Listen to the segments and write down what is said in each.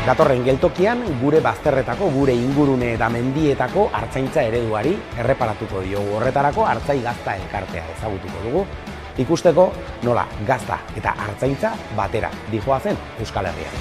Datorren geltokian gure bazterretako, gure ingurune eta mendietako artzaintza ereduari erreparatuko diogu. Horretarako artzai gazta elkartea ezagutuko dugu, ikusteko nola gazta eta artzaintza batera dijoazen Euskal Herrian.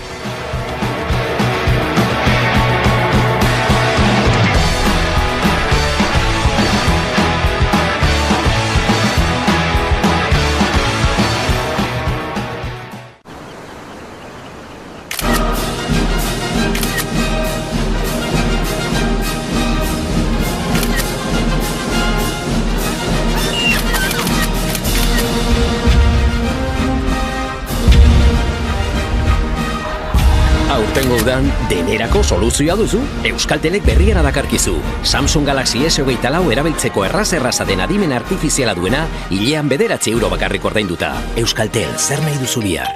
Aurtengo udan, denerako soluzioa duzu, Euskaltelek berriera dakarkizu. Samsung Galaxy S24 erabiltzeko erraz den adimen artifiziala duena, hilean 9 euro bakarrik ordainduta. Euskaltel, zer nahi duzu bihar?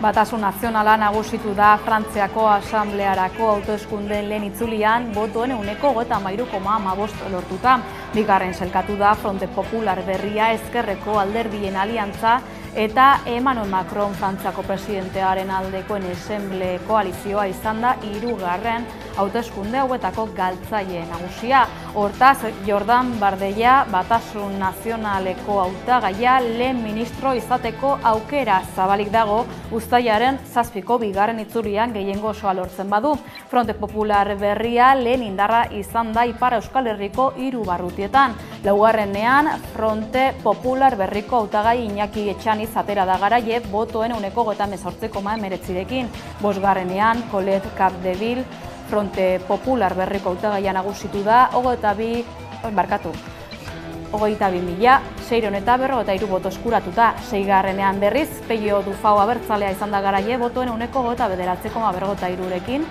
Batasun nazionala nagusitu da Frantziako Asamblearako hauteskundeen lehen itzulian botoen 33,15 lortuta. Bigarren sailkatu da Fronte Popular berria ezkerreko alderdien aliantza eta Emmanuel Macron Frantziako presidentearen aldeko ensemble koalizioa izan da hirugarren hauteskunde hauetako galtzaile nagusia. Hortaz, Jordan Bardella Batasun Nazionaleko hautagaia lehen ministro izateko aukera zabalik dago uztailaren 7ko bigarren itzulian gehiengo osoa lortzen badu. Fronte Popular berria lehen indarra izan da Ipar Euskal Herriko 3 barrutietan. Laugarrenean Fronte Popular berriko hautagai Iñaki Etxaniz atera da garaie botoen 18,19rekin. Bosgarrenean Colette Capdeville Fronte Popular berriko hautagaia nagusitu da 22.653 boto eskuratuta. Seigarrenean berriz Peio Dufau abertzalea izan da garaie botoen 19,953rekin.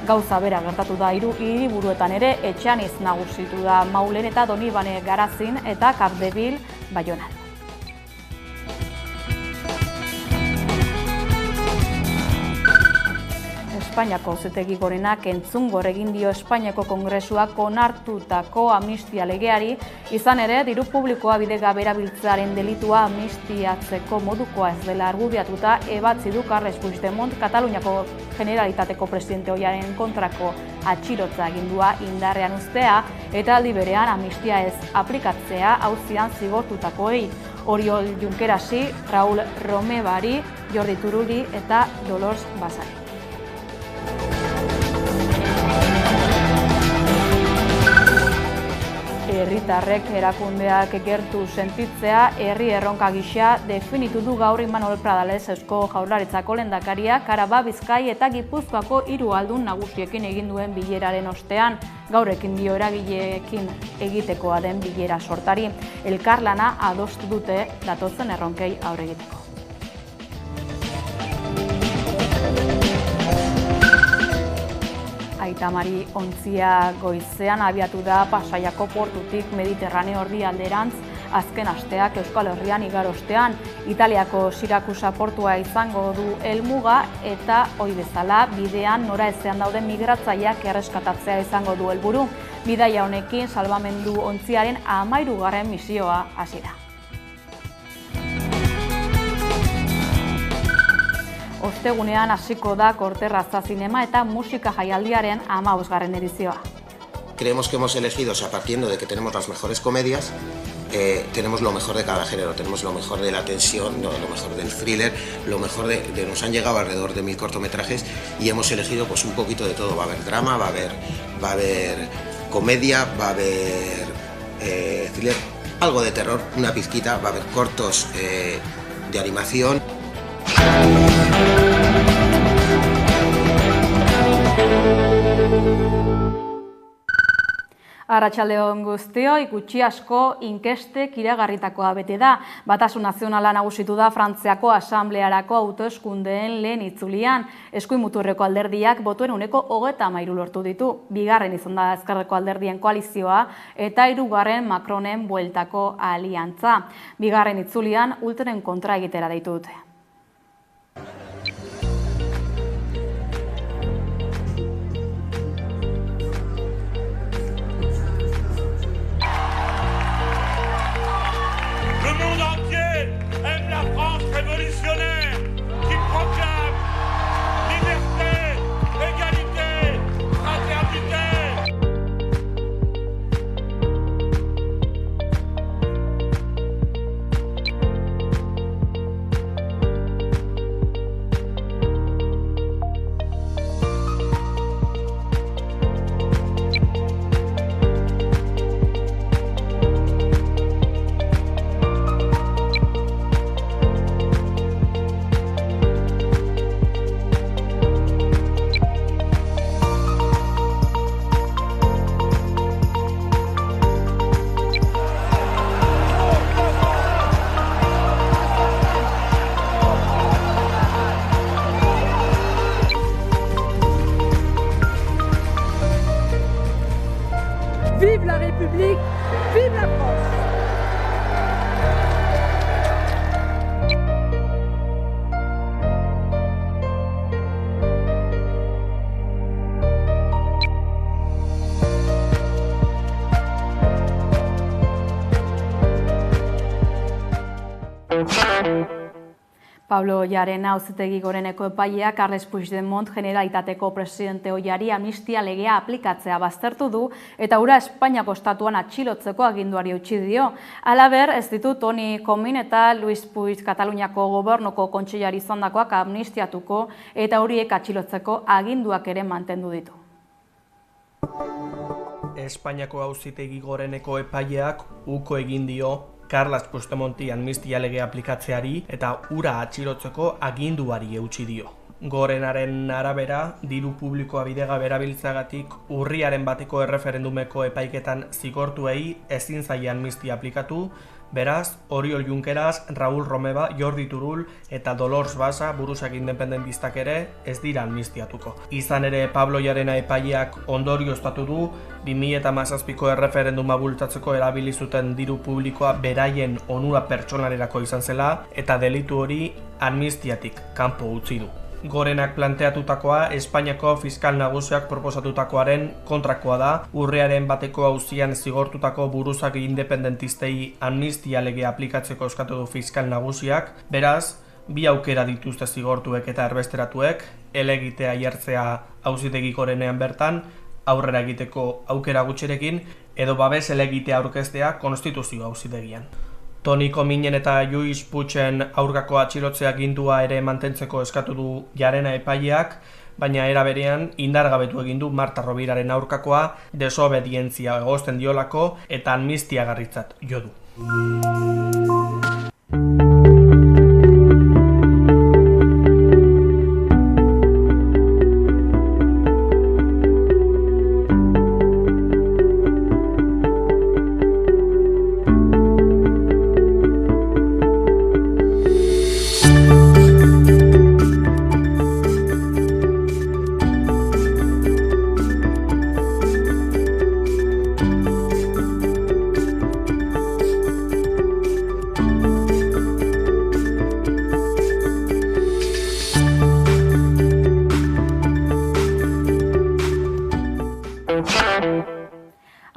Gauza bera gertatu da hiru hiriburuetan ere, Etxaniz nagusitu da Maulen eta Donibane Garazin eta Capdeville Baionan. Espainiako Auzitegi Gorenak entzungor egin dio Espainiako Kongresuak onartutako amnistia legeari, izan ere diru publikoa bidegabe erabiltzearen delitua amnistiatzeko modukoa ez dela argudiatuta ebatzi du Carles Puigdemont Kataluniako Generalitateko presidente ohiaren kontrako atxirotza agindua indarrean uztea eta aldi berean amnistia ez aplikatzea auzian zigortutakoei. Oriol Junquerasi, Raúl Romevari, Jordi Turuli eta Dolors Basari. Herritarrek erakundeak gertu sentitzea herri erronka gisa definitu du gaur Imanol Pradales Eusko Jaurlaritzako lehendakariak Araba, Bizkai eta Gipuzkoako 3 aldun nagusiekin egin duen bileraren ostean. Gaur ekin dio eragileekin egitekoa den bilera sortari. Elkarlana adostu dute datozen erronkei aurre egiteko. Aitamari ontzia goizean abiatu da Pasaiako portutik Mediterraneo erdialderantz azken asteak Euskal Herrian igarostean. Italiako Sirakusa portua izango du helmuga eta ohi bezala bidean noraezean dauden migratzaileak erreskatatzea izango du helburu. Bidaia honekin salbamendu ontziaren 13. misioa hasi da. Ostegunean hasiko da Korterraza Zinema eta Musika Jaialdiaren 15. edizioa. Creemos que hemos elegido, o sea, partiendo de que tenemos las mejores comedias, tenemos lo mejor de cada género, tenemos lo mejor de la tensión, lo mejor del thriller, lo mejor nos han llegado alrededor de 1000 cortometrajes y hemos elegido pues un poquito de todo. Va a haber drama, va a haber comedia, va a haber thriller, algo de terror, una pizquita, va a haber cortos de animación. Arratsaldeon guztioi, gutxi asko inkestek iragarritakoa bete da. Batasun nazionala nagusitu da Frantziako Asamblearako hauteskundeen lehen itzulian. Eskuin muturreko alderdiak botoen 33 lortu ditu. Bigarren izan da ezkerreko alderdien koalizioa eta hirugarren Macronen bueltako aliantza. Bigarren itzulian ultren kontra egitera deitu dute. Pablo Llarena Auzitegi Goreneko epaileak Carles Puigdemont Generalitateko presidente ohiari amnistia legea aplikatzea baztertu du eta hura Espainiako estatuan atxilotzeko aginduari eutsi dio. Halaber, ez ditu Toni Comín eta Luis Puig Kataluniako gobernuko kontseilari izandakoak amnistiatuko eta horiek atxilotzeko aginduak ere mantendu ditu. Espainiako Auzitegi Goreneko epaileak uko egin dio Carles Puigdemonti amnistia legea aplikatzeari eta hura atxilotzeko aginduari eutsi dio. Gorenaren arabera, diru publikoa bidegabe erabiltzeagatik urriaren bateko erreferendumeko epaiketan zigortuei ezin zaie amnistia aplikatu, beraz, Oriol Junqueras, Raúl Romeva, Jordi Turull eta Dolors Bassa buruzagi independentistak ere ez dira amnistiatuko. Izan ere, Pablo Llarena epaileak ondorioztatu du 2017ko erreferenduma bultzatzeko erabili zuten diru publikoa beraien onura pertsonalerako izan zela eta delitu hori amnistiatik kanpo utzi du. Gorenak planteatutakoa Espainiako fiskal nagusiak proposatutakoaren kontrakoa da, urriaren bateko auzian zigortutako buruzagi independentistei amnistia legea aplikatzeko eskatu du fiskal nagusiak, beraz, bi aukera dituzte zigortuek eta erbesteratuek, helegitea jartzea Auzitegi Gorenean bertan, aurrera egiteko aukera gutxirekin, edo babes helegitea aurkeztea Konstituzio Auzitegian. Toni Cominen eta Luis Puigen aurkako atxilotzea agindua ere mantentzeko eskatu du Llarena epaileak, baina era berean indargabetu egin du Marta Roviraren aurkakoa desobedientzia egozten diolako eta amnistiagarritzat jo du.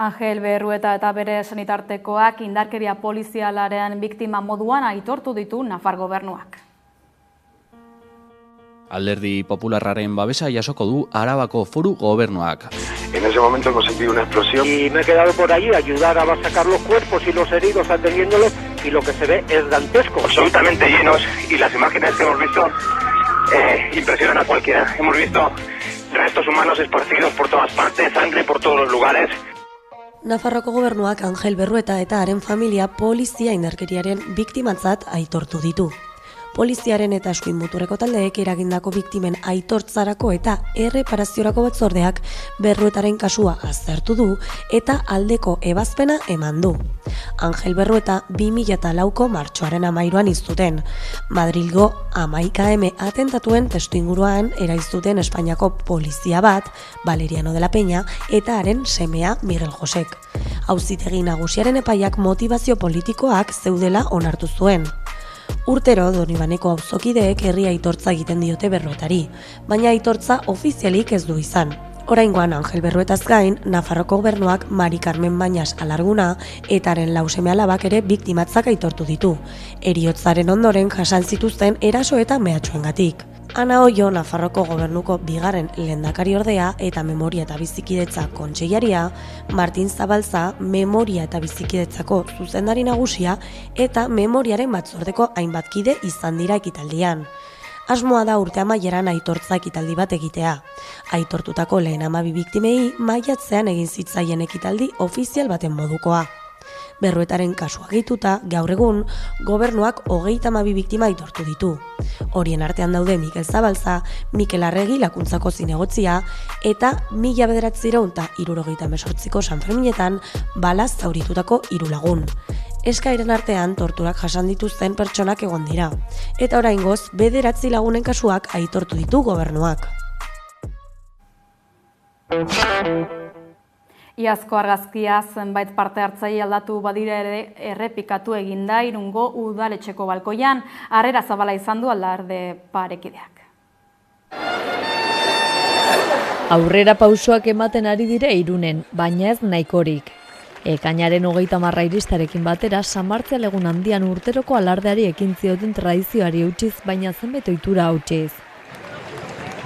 Angel Berrueta eta bere senitartekoak indarkeria polizialaren biktima moduan aitortu ditu Nafar gobernuak. Alderdi Popularraren babesa jasoko du Arabako Foru Gobernuak. En ese momento hemos sentido una explosión. Y me he quedado por allí a ayudar a sacar los cuerpos y los heridos atendiéndolos y lo que se ve es dantesco. Absolutamente llenos y las imágenes que hemos visto impresionan a cualquiera. Hemos visto restos humanos esparcidos por todas partes, sangre por todos los lugares. Nafarroko gobernuak Angel Berrueta eta haren familia polizia indarkeriaren biktimatzat aitortu ditu. Poliziaren eta eskuin muturreko taldeek eragindako biktimen aitortzarako eta erreparaziorako batzordeak Berruetaren kasua aztertu du eta aldeko ebazpena eman du. Angel Berrueta 2004ko martxoaren 13an hiztuten. Madrilgo 11M atentatuen testuinguruan eraiztuten Espainiako polizia bat, Valeriano de la Peña, eta haren semea Miguel Josek. Auzitegi nagusiaren epaiak motivazio politikoak zeudela onartu zuen. Urtero Donibaneko auzokideek herri aitortza egiten diote Berruetari, baina aitortza ofizialik ez du izan. Oraingoan Angel Berruetaz gain, Nafarroko gobernuak Mari Carmen Bañas Alarguna eta haren lau seme-alabak ere biktimatzak aitortu ditu, heriotzaren ondoren jasan zituzten eraso eta mehatxuengatik. Ana Oio, Nafarroko gobernuko bigarren lehendakariordea eta Memoria eta Bizikidetza kontseilaria, Martin Zabalza, Memoria eta Bizikidetzako zuzendari nagusia eta Memoriaren batzordeko hainbat kide izan dira ekitaldian. Asmoa da urte amaieran aitortza ekitaldi bat egitea. Aitortutako lehen 12 biktimei maiatzean egin zitzaien ekitaldi ofizial baten modukoa. Berruetaren kasua gehituta, gaur egun, gobernuak 32 biktima aitortu ditu. Horien artean daude Mikel Zabalza, Mikel Arregi lakuntzako zinegotzia, eta 1978ko Sanferminetan balaz zauritutako 3 lagun. Eskairen artean torturak jasan dituzten pertsonak egon dira, eta oraingoz 9 lagunen kasuak aitortu ditu gobernuak. Iazko argazkia zenbait parte hartzaile aldatu badira ere errepikatu eginda Irungo udaletxeko balkoian, harrera zabala izan du aldarde parekideak. Aurrera pausoak ematen ari dire Irunen, baina ez nahikorik. Ekainaren 30 iristarekin batera, San Martzial egun handian urteroko alardeari ekin zioten tradizioari eutxiz, baina zenbait ohitura hautsiz.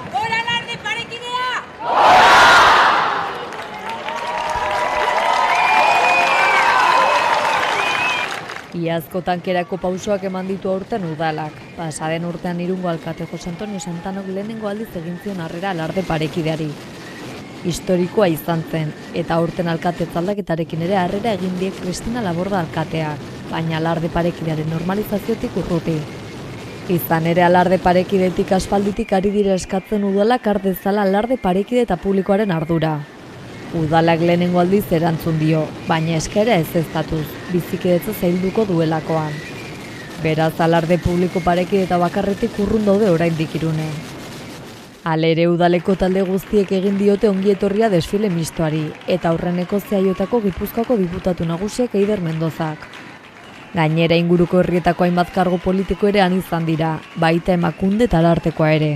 Hora alarde parekidea! Iazko tankerako pausoak eman ditu aurten udalak. Pasaden urtean Irungo alkate Jose Antonio Santanok lehenengo aldiz egin zion harrera alarde parekideari. Historikoa izan zen, eta aurten alkate aldaketarekin ere harrera egin die Kristina Laborda alkateak, baina alarde parekidearen normalizaziotik urruti. Izan ere alarde parekidetik aspalditik ari dira eskatzen udalak har dezala alarde parekide eta publikoaren ardura. Udalak lehenengo aldiz erantzun dio, baina eskaera ezeztatuz, bizikidetza zailduko duelakoan. Beraz, alarde publiko parekide eta bakarretik urrun daude oraindik Irunen. Halere udaleko talde guztiek egin diote ongi etorria desfile mistoari, eta aurreneko zeaiotako Gipuzkoako diputatu nagusiak Eider Mendozak. Gainera inguruko herrietako hainbat kargo politiko ere han izan dira, baita Emakunde eta Arartekoa ere.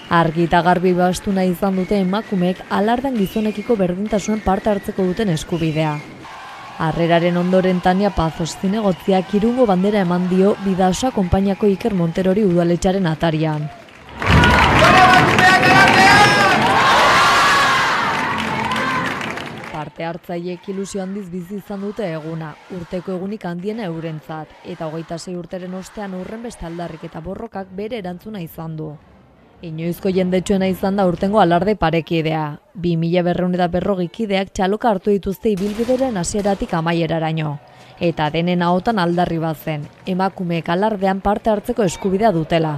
Argi eta garbi bastuna izan dute emakumeek alardan gizonekiko berdintasunen parte hartzeko duten eskubidea. Harreraren ondoren Tania Pazos zinegotziak Irungo bandera eman dio Bidasoa konpainiako Iker Monterori udaletxaren atarian. Parte hartzaileek ilusio handiz bizi izan dute eguna, urteko egunik handiena eurentzat, eta 26 urteren ostean urren beste aldarrik eta borrokak bere erantzuna izan du. Inoizko jendetsuena izan da urtengo alarde parekidea. 2240 kideak txaloka hartu dituzte ibilbideren hasieratik amaieraraino. Eta denen ahotan aldarri bat zen, emakumeek alardean parte hartzeko eskubidea dutela.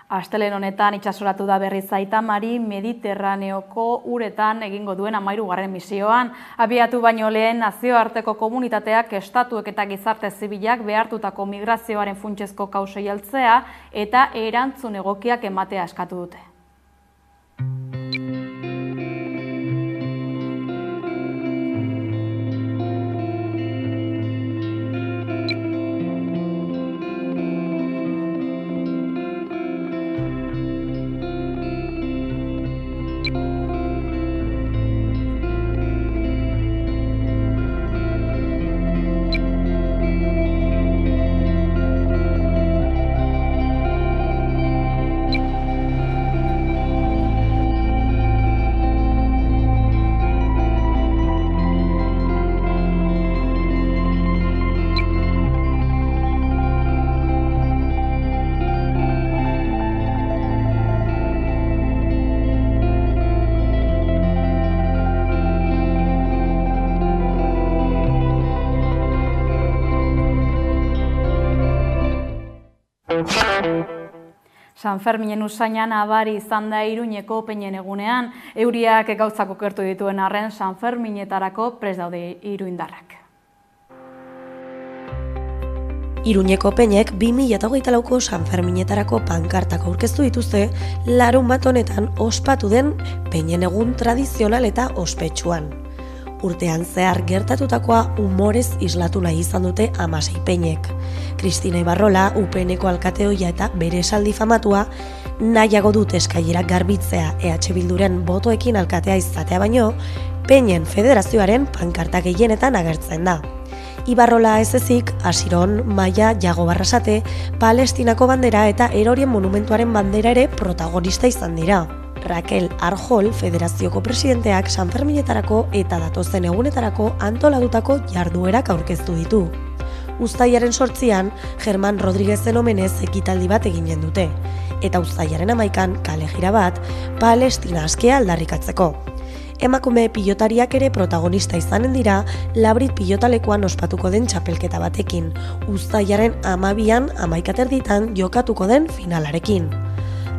Astelehen honetan itsasoratu da berriz Aita Mari Mediterraneoko uretan egingo duen 13. misioan. Abiatu baino lehen nazioarteko komunitateak, estatuek eta gizarte zibilak behartutako migrazioaren funtsezko kausei heltzea eta erantzun egokiak ematea eskatu dute. San Ferminen usainan abari izan da Iruñeko peinen egunean, euriak gauzak okertu dituen arren San Ferminetarako prest daude iruindarrak. Iruñeko peinek 2024ko San Ferminetarako pankartak aurkeztu dituzte larunbat honetan ospatu den peinen egun tradizional eta ospetsuan. Urtean zehar gertatutakoa umorez islatu nahi izan dute 16 peinek. Kristina Ibarrola, UPNeko alkate ohia eta bere esaldi famatua, nahiago dut eskailerak garbitzea EH Bilduren botoekin alkatea izatea baino, peinen federazioaren pankartak gehienetan agertzen da. Ibarrola ez ezik, Asiron, Maia, Jago Barrasate, Palestinako bandera eta Erorien monumentuaren bandera ere protagonista izan dira. Raquel Arjol, federazioko presidenteak San Ferminetarako eta datozen egunetarako antolatutako jarduerak aurkeztu ditu. Uztailaren 8an, German Rodriguezen omenez ekitaldi bat eginen dute, eta uztailaren 11an kale jira bat, Palestina askea aldarrikatzeko. Emakume pilotariak ere protagonista izanen dira Labrit pilotalekuan ospatuko den txapelketa batekin, uztailaren 12an 11:30 jokatuko den finalarekin.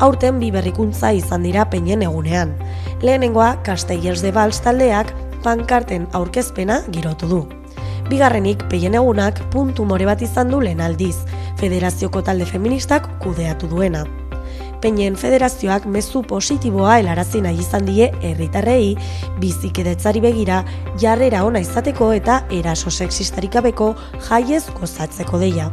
Aurten bi berrikuntza izan dira peinen egunean. Lehenengoa, Castellers de Vals taldeak pankarten aurkezpena girotu du. Bigarrenik, peien egunak puntu more bat izan du lehen aldiz, federazioko talde feministak kudeatu duena. Peinen federazioak mezu positiboa helarazi nahi izan die herritarrei, bizikedetzari begira, jarrera ona izateko eta eraso sexistarik gabeko jaiez gozatzeko deia.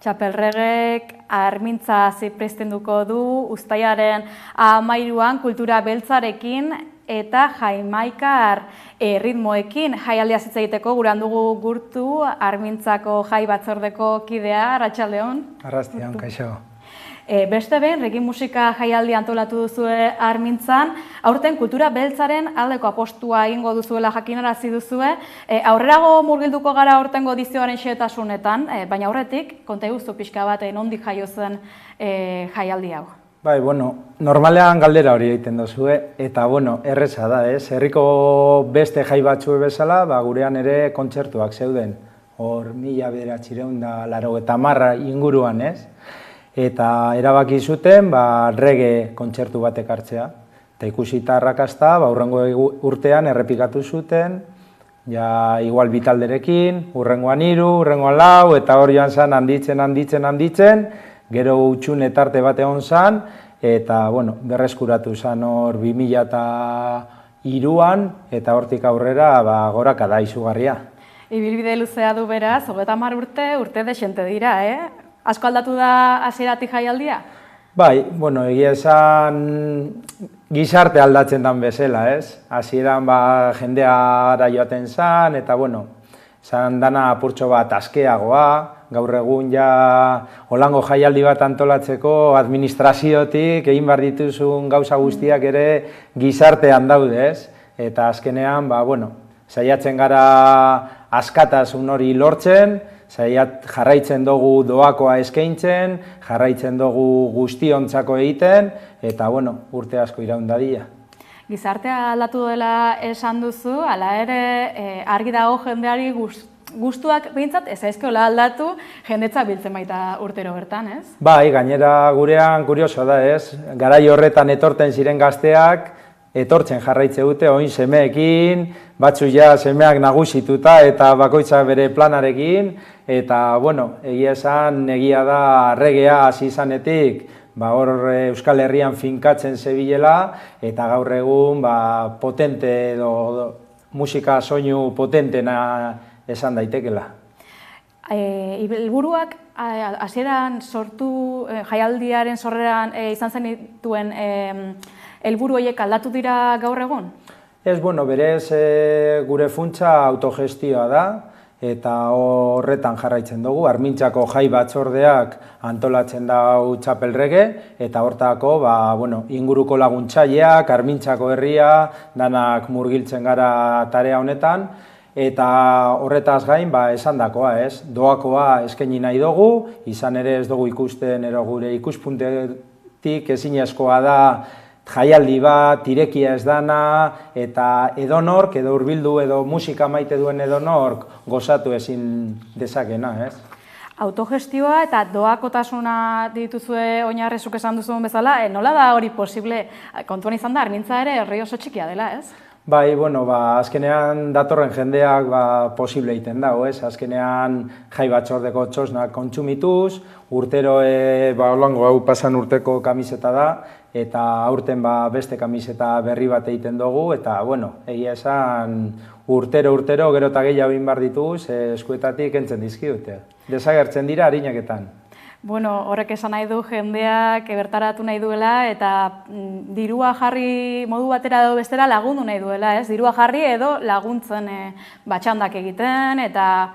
Txapelregek armintza ziprestenduko du uztailaren 13an kultura beltzarekin eta jaimaikar ritmoekin jaialdia hitz egiteko guran dugu Gurtu armintzako jai batzordeko kidea. Arratsaldeon. Arratsaldeon, kaixo. Beste behin, reggae musika jaialdi antolatu duzue Armintzan, aurten kultura beltzaren aldeko apostua egingo duzuela jakinarazi duzue. Aurrerago murgilduko gara aurtengo edizioaren xehetasunetan, baina aurretik, konta iguzu pixka bat nondik jaio zen jaialdi hau. Bai, normalean galdera hori egiten duzue, eta erreza da, ez? Herriko beste jai batzue bezala, gurean ere kontzertuak zeuden. Hor, 1980 inguruan, ez? Eta erabaki zuten reggae kontzertu batek hartzea. Eta ikusita arrakasta, hurrengo urtean errepikatu zuten, igual bitalderekin, hurrengoan 3, hurrengoan 4, eta hor joan zen handitzen, gero utxune tarte bat egon zen, eta berreskuratu zen hor 2003an, eta hortik aurrera gorakada izugarria. Ibilbide luzea du beraz, 30 urte desente dira, Asko aldatu da hasieratik jaialdia? Bai, egia esan gizarte aldatzen dan bezala, ez? Hasieran jendeara joaten zan, eta zan dana apurtxo bat askeagoa, gaur egun holango jaialdi bat antolatzeko administraziotik egin behar dituzun gauza guztiak ere gizartean daude, ez? Eta azkenean, saiatzen gara askatasun hori lortzen, jarraitzen dugu doakoa eskaintzen, jarraitzen dugu guztiontzako egiten, eta urte asko iraun dadila. Gizartea aldatu dela esan duzu, hala ere argi dago jendeari gustuak behintzat ez aizkola aldatu, jendetza biltzen baita urtero bertan, ez? Bai, gainera gurean kurioso da, ez? Garai horretan etorten ziren gazteak, etortzen jarraitze dute, oin semeekin, batzu semeak nagusituta eta bakoitza bere planarekin, eta, egia esan, egia da reggaea hasi izanetik, hor Euskal Herrian finkatzen zebilela, eta gaur egun potente edo musika soinu potentena esan daitekela. Helburuak hasieran sortu, jaialdiaren sorreran izan zenituen helburu horiek aldatu dira gaur egun? Ez, berez gure funtsa autogestioa da, eta horretan jarraitzen dugu. Armintzako jai batzordeak antolatzen dau txapelrege, eta hortako inguruko laguntzaileak, Armintzako herria, danak murgiltzen gara tarea honetan, eta horretaz gain esandakoa, ez? Doakoa eskaini nahi dugu, izan ere ez dugu ikusten gure ikuspuntetik ezinezkoa da jaialdi bat, irekia ez dana, eta edonork, edo hurbildu edo musika maite duen edonork gozatu ezin dezakena, ez? Autogestioa eta doakotasuna dituzue oinarrezuk esan duzuen bezala, nola da hori posible? Kontuan izan da, Armintza ere herri oso txikia dela, ez? Bai, azkenean datorren jendeak posible egiten dago, ez? Azkenean jai batzordeko txosnak kontsumituz, urtero holango hau pasan urteko kamiseta da, eta aurten beste kamiseta berri bat egiten dugu, eta, egia esan urtero gero eta gehiago egin behar dituz, eskuetatik entzen dizkidute. Desagertzen dira harineketan. Horrek esan nahi du jendeak bertaratu nahi duela eta dirua jarri modu batera edo bestera lagundu nahi duela, ez? Dirua jarri edo laguntzen batxandak egiten eta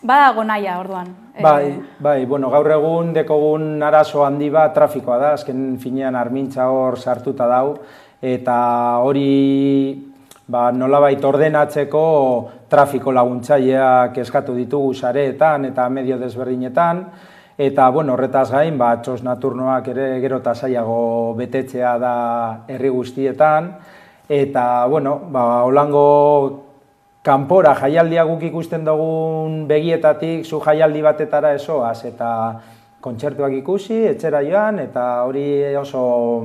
badago nahia orduan. Bai, gaur egun dekogun arazo handi bat trafikoa da, azken finean Armintza hor sartuta dau, eta hori nolabait ordenatzeko trafiko laguntzaileak eskatu ditugu sareetan eta medio desberdinetan, eta horretaz gain, txosna turnoak ere gero eta zailago betetzea da herri guztietan, eta holango kanpora jaialdia guk ikusten dugun begietatik zu jaialdi batetara ezoaz, eta kontzertuak ikusi, etxera joan, eta hori oso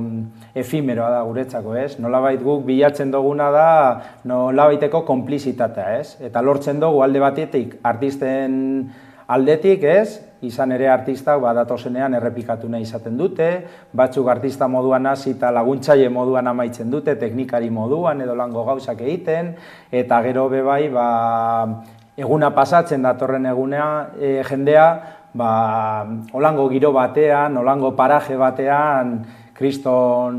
efimeroa da guretzako, ez? Nolabait guk bilatzen duguna da nolabaiteko konplizitatea, ez? Eta lortzen dugu alde batetik artisten aldetik, ez? Izan ere artistak datozenean errepikatu nahi izaten dute, batzuk artista moduan hasi eta laguntzaile moduan amaitzen dute, teknikari moduan edo lango gauzak egiten, eta gero bebai eguna pasatzen datorren egunea jendea, holango giro batean, holango paraje batean, kriston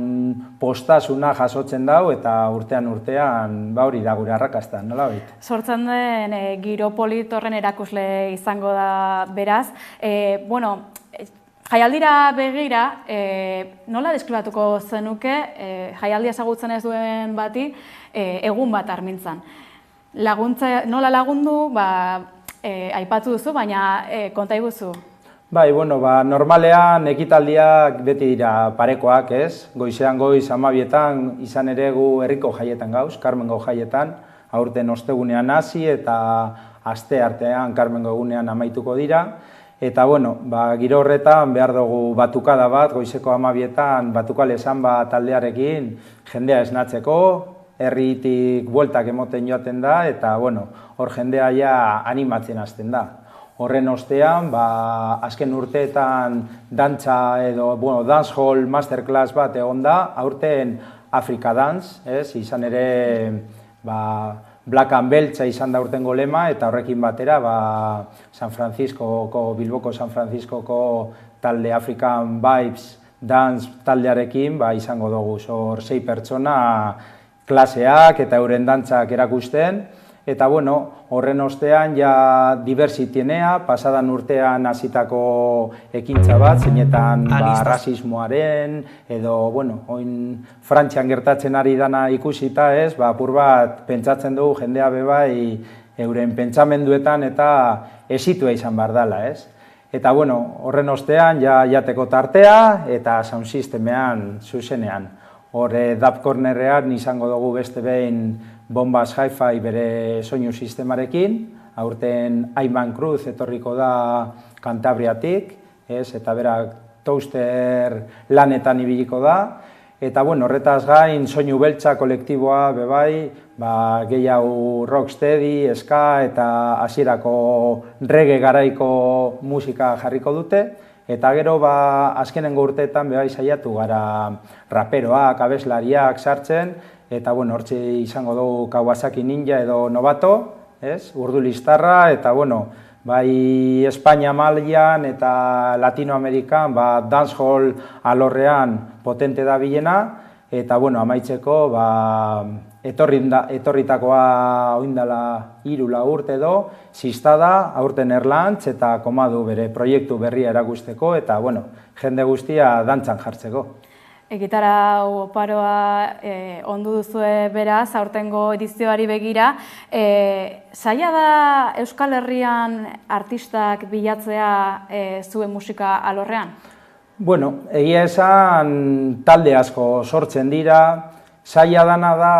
postasuna jasotzen dau eta urtean hori da gure arrakasta, nola baita. Sortzen den giro polit horren erakusle izango da beraz. Jaialdira begira, nola deskribatuko zenuke, jaialdia ezagutzen ez duen bati, egun bat Armintzan. Nola lagundu, aipatu duzu, baina konta iguzu. Normalean ekitaldiak beti dira parekoak, ez? Goizean goiz 12etan izan ere gu herriko jaietan gauz, Karmengo jaietan, aurten ostegunean hasi eta aste artean Karmengo egunean amaituko dira. Eta, giro horretan behar dugu batukada bat, goizeko 12etan batukale samba taldearekin jendea esnatzeko, herritik bueltak emoten joaten da, eta, hor jendea ja animatzen hasten da. Horren ostean, azken urteetan dantza edo, dancehall masterclass bat egon da, aurten Africa Dance, izan ere, Black and Beltza izan da urtengo lema, eta horrekin batera, Bilboko San Franciscoko talde African Vibes Dance taldearekin, izango dugu, 6 pertsona klaseak eta euren dantzak erakusten, eta horren ostean ja diversitienea, pasadan urtean hasitako ekintza bat, zeinetan rasismoaren, edo, oin Frantzian gertatzen ari dana ikusita, apur bat pentsatzen dugu jendea bebai euren pentsamenduetan eta esitua izan behar dela, Eta, horren ostean jateko tartea eta sound systemean zuzenean. Horre Dub Cornerrean izango dugu beste behin Bombas Hi-Fi bere soinu sistemarekin, aurten Ayman Cruz etorriko da Kantabriatik, eta berak Toaster lanetan ibiliko da, eta horretaz gain soinu beltza kolektiboa bebai, gehiago rocksteady, ska eta hasierako reggae garaiko musika jarriko dute, eta gero azkenengo urteetan bebai saiatu gara raperoak, abeslariak sartzen, eta hortxe izango dugu Kawasaki Ninja edo Novato, urdulistarra, eta bai Espainia mailan eta Latinoamerikan dancehall alorrean potente da bilena, eta amaitzeko etorritakoa oindala 3-4 urte edo, Sistada, aurten Erlantz eta Komadu bere proiektu berria erakusteko, eta jende guztia dantzan jartzeko. Gitara oparoa ondu duzue beraz, aurtengo edizioari begira. Zaila da Euskal Herrian artistak bilatzea zuen musika alorrean? Egia esan talde asko sortzen dira, zaila dana da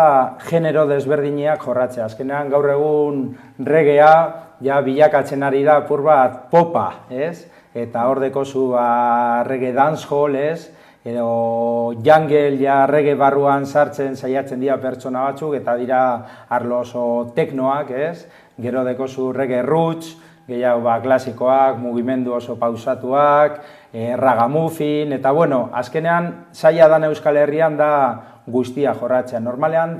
genero desberdinak jorratzea. Azkenean gaur egun reggaea bilakatzen ari da apur bat popa, eta hor dekozu reggae dancehall, edo jungle reggae barruan sartzen saiatzen dira pertsona batzuk, eta dira arlo oso teknoak, gero dekozu reggae roots, gehiago klasikoak, mugimendu oso pausatuak, ragamuffin, eta azkenean zaila dan Euskal Herrian da guztia jorratzea. Normalean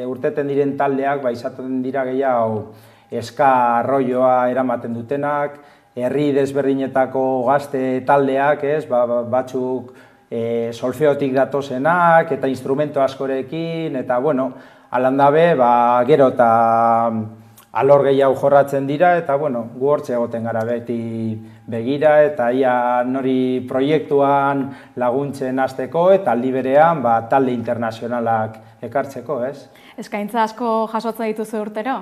urteten diren taldeak, izaten dira gehiago ska arroioa eramaten dutenak, herri desberdinetako gazte taldeak, batzuk solfeotik datozenak eta instrumento askorekin, eta alandabe, gero eta alor gehiago jorratzen dira, eta gu hortze egoten gara beti begira, eta ia nori proiektuan laguntzen hasteko, eta aldi berean talde internazionalak ekartzeko, Eskaintza asko jasotzen dituzu urtero?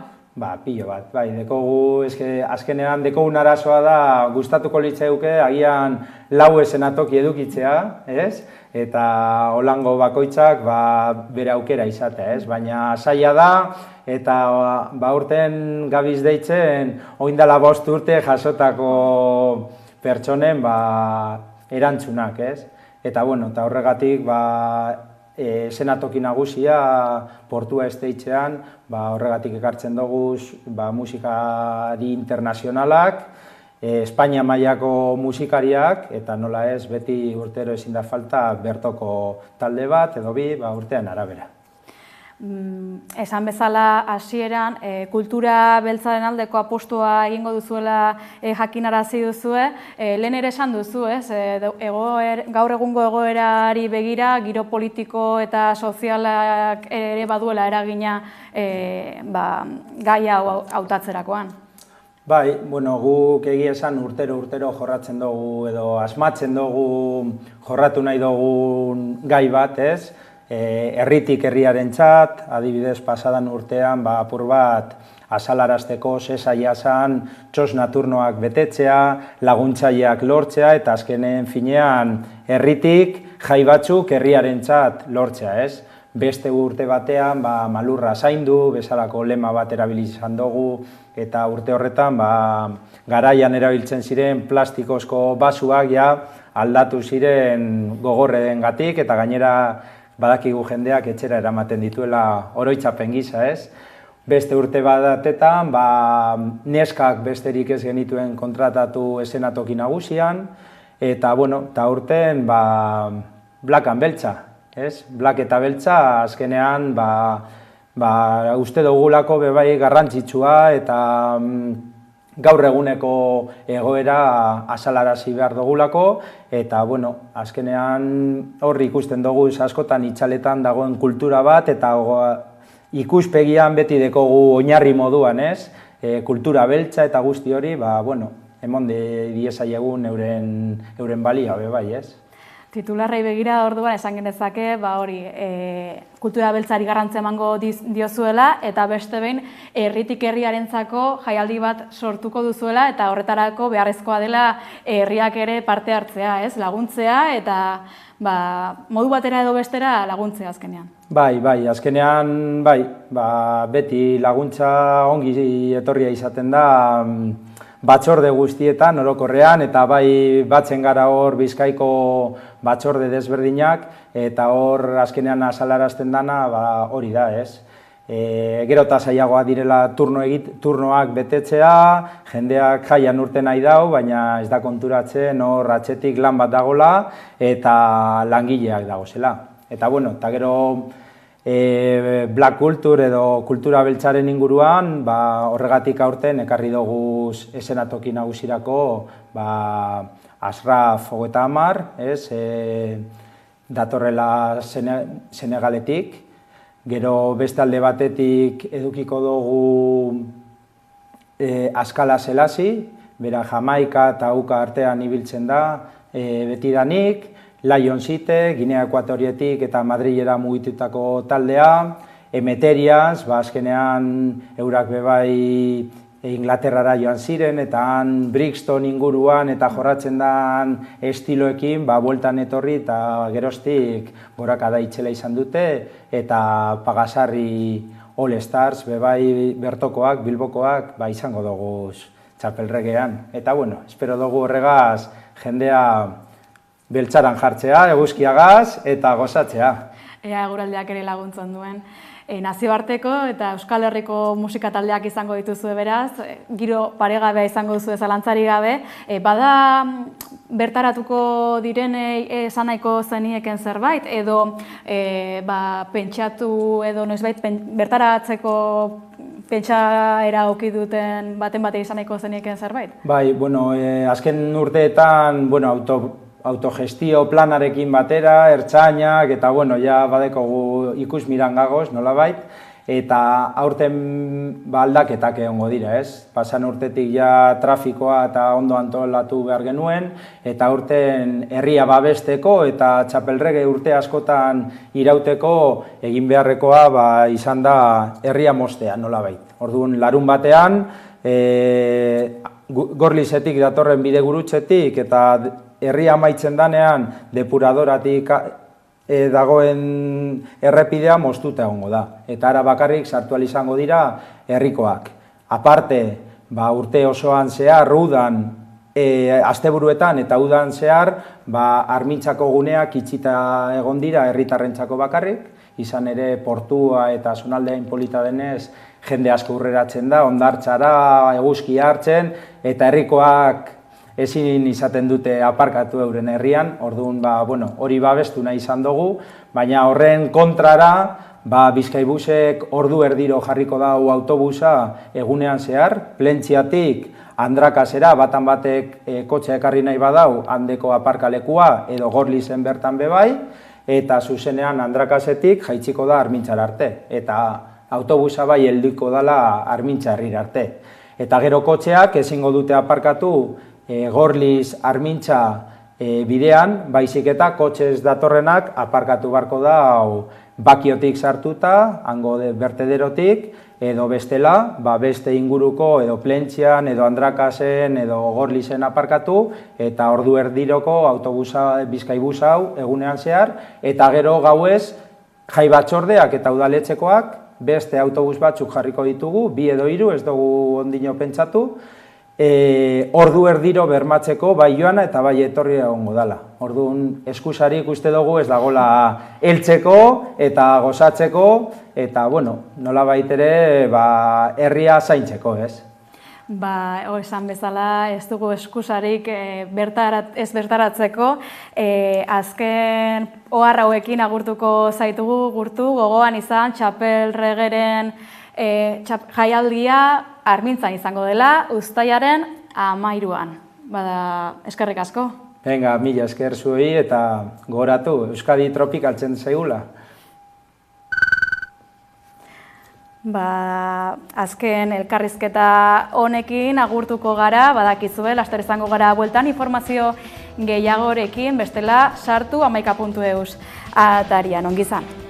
Pilo bat, dekogu, azkenean dekogun arazoa da, gustatuko litzeuke, agian lau esenatoki edukitzea, eta holango bakoitzak bere aukera izatea, baina zaila da, eta urten gabiz deitzen, oindala 5 urte jasotako pertsonen erantzunak, eta horregatik senatoki nagusia portua esteitzean, horregatik ekartzen dugu musikari internazionalak, Espainia mailako musikariak, eta nola ez, beti urtero ezin da falta bertoko talde bat, edo bi, urtean arabera. esan bezala hasieran kultura beltzaren aldeko apostua egingo duzuela jakinarazi duzue, lehen ere esan duzu, gaur egungo egoerari begira, giro politiko eta sozialak ere baduela eragina gai hau hautatzerakoan. Bai, guk egia esan urtero jorratzen dugu edo asmatzen dugu jorratu nahi dugun gai bat, ez? Herritik herriarentzat, adibidez pasadan urtean apur bat azalarazteko zesaia zen txosna turnoak betetzea, laguntzaileak lortzea eta azkenen finean herritik jai batzuk herriarentzat lortzea, ez? Beste urte batean malurra zaindu, bezalako lema bat erabili izan dugu eta urte horretan garaian erabiltzen ziren plastikozko basuak aldatu ziren gogorrengatik eta gainera badakigu jendeak etxera eramaten dituela oroitzapen gisa, ez? Beste urte batetan, neskak besterik ez genituen kontratatu eszenatoki nagusian, eta, eta urten, blakan beltza, ez? Blak eta beltza, azkenean, uste dugulako bebai garrantzitsua eta gaur eguneko egoera azalarazi behar dugulako, eta, azkenean horri ikusten dugu askotan itxaletan dagoen kultura bat, eta ikuspegian beti dekogu oinarri moduan, ez? Kultura beltza eta guzti hori, emon diezaiegun euren balia, bebai, ez? Titularrei begira orduan esan genezake, kultura beltzari garrantzia emango diozuela eta beste behin herritik herriarentzako jaialdi bat sortuko duzuela eta horretarako beharrezkoa dela herriak ere parte hartzea, ez? Laguntzea eta modu batera edo bestera laguntzea azkenean. Bai, azkenean, beti laguntza ongi etorria izaten da batzorde guztietan, orokorrean, eta batzen gara hor Bizkaiko batzorde desberdinak, eta hor azkenean azalarazten dana hori da, ez? Gero eta zailagoa direla turnoak betetzea, jendeak jaian urte nahi dau, baina ez da konturatzen hor atzetik lan bat dagola, eta langileak dagozela. Eta gero Black Culture edo kultura beltzaren inguruan, horregatik aurten ekarri dugu eszenatoki nagusirako Ashraf 30, datorrela Senegaletik, gero beste alde batetik edukiko dugu Askala Selasi, bera Jamaika eta Uka artean ibiltzen da betidanik, Lion City, Ginea Ekuatorietik eta Madrilera mugitutako taldea, Emeteriaz, azkenean eurak bebai Inglaterrara joan ziren, eta han Brixton inguruan eta jorratzen den estiloekin, bueltan etorri eta geroztik gorakada itxela izan dute, eta Pagasarri All Stars, bebai bertokoak, bilbokoak, izango dugu txapelregean. Eta, espero dugu horregaz jendea beltzaran jartzea, eguzkiagaz eta gozatzea. Ea eguraldiak ere laguntzen duen. Nazioarteko eta Euskal Herriko musika taldeak izango dituzue beraz, giro paregabea izango duzu zalantzari gabe. Bada bertaratuko direnei esan nahiko zenieken zerbait, edo pentsatu edo noizbait bertaratzeko pentsaera auki duten baten bate izan nahiko zenieken zerbait? Bai, azken urteetan, autogestio planarekin batera, ertzainak, eta badekogu ikusmiran gagoz, nolabait, eta aurten aldaketak egongo dira, ez? Pasan urtetik trafikoa eta ondo antolatu behar genuen, eta aurten herria babesteko eta txapelrege urte askotan irauteko egin beharrekoa izan da herria mostea, nolabait. Orduan, larun batean, Gorlizetik datorren bidegurutzetik eta herria amaitzen danean depuradoratik dagoen errepidea moztuta egongo da. Eta ara bakarrik sartu ahal izango dira herrikoak. Aparte, urte osoan zehar, udan, asteburuetan eta udan zehar, armintzako guneak itxita egon dira herritarrentzako bakarrik, izan ere portua eta zonaldeain polita denez jende asko urreratzen da, hondartzara, eguzkia hartzen, eta herrikoak ezin izaten dute aparkatu euren herrian, orduan hori babestu nahi izan dugu, baina horren kontrara Bizkaibusek ordu erdiro jarriko dau autobusa egunean zehar, Plentziatik Andrakasera, batan batek kotxea ekarri nahi badau, handeko aparkalekua edo Gorlizen bertan bebai, eta zuzenean Andrakasetik jaitziko da Armintzara arte, eta autobusa bai heldiko dala Armintzarrira arte. Eta gero kotxeak ezingo dute aparkatu Gorliz Armintza bidean, baizik eta kotxez datorrenak aparkatu barko da Bakiotik sartuta, hango bertederotik, edo bestela, beste inguruko edo Plentzian, edo Andrakasen, edo Gorlizen aparkatu, eta ordu erdiroko autobusa, Bizkaibus hau egunean zehar, eta gero gauez jai batzordeak eta udaletxekoak beste autobus batzuk jarriko ditugu, 2 edo 3, ez dugu ondino pentsatu, ordu erdiro bermatzeko bai joana eta bai etorri egongo dala. Orduan eskusarik uste dugu ez dagoela heltzeko eta gozatzeko eta nola baitere herria zaintzeko, ez? Esan bezala ez dugu eskusarik ez bertaratzeko, azken ohar hauekin agurtuko zaitugu gurtu, gogoan izan txapelregeren jaialdia Armintzan izango dela, uztailaren 13an. Eskerrik asko. Venga, mila esker zuei eta gogoratu, Euskadi tropikaltzen zaigula. Azken elkarrizketa honekin agurtuko gara, badakizue, laster izango gara bueltan informazio gehiagorekin, bestela sartu 11.eus atarian, ongi izan.